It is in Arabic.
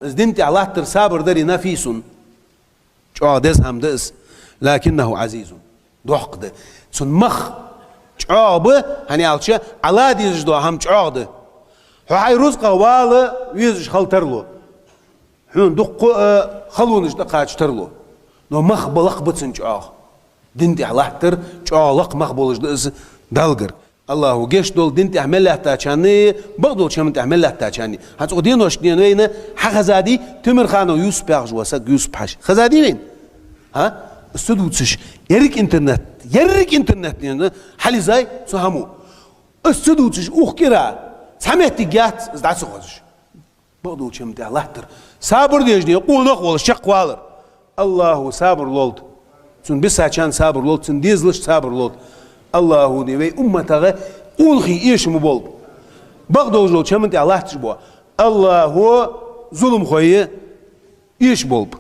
دنتي الله تر صابر دري نفيس شعادز هم دس لكنه عزيز دوحقد سن مخ شعاب هني علشة على ديج دو هم شعاد هاي رزقه واله ويزش خلترلو هون دق خلونش دقاش ترلو نو مخ بلق بتسن شعاه دنتي الله تر شعالق مخ بولش دس دالجر الله جيش دول دين تعمل له تاچاني بقدول شمن تعمل له تاچاني هات قدين وش دين وين حخزادي تمر خانو يوسف باغ وسا يوسف باش خزادي وين ها استدوتش يرك انترنت يعني حالي زي سهمو استدوتش اوخ كرا سمعت جات زدات سوغش بقدول شمن الله تر صابر ديجني يقول نقول شق والر الله صابر لولد سن بس عشان صابر لولد سن ديزلش صابر لولد الله دي وي امته اولخي ايش مبول بغدوزلو چمنتي الله تشبو الله هو ظلم خويه ايش بولب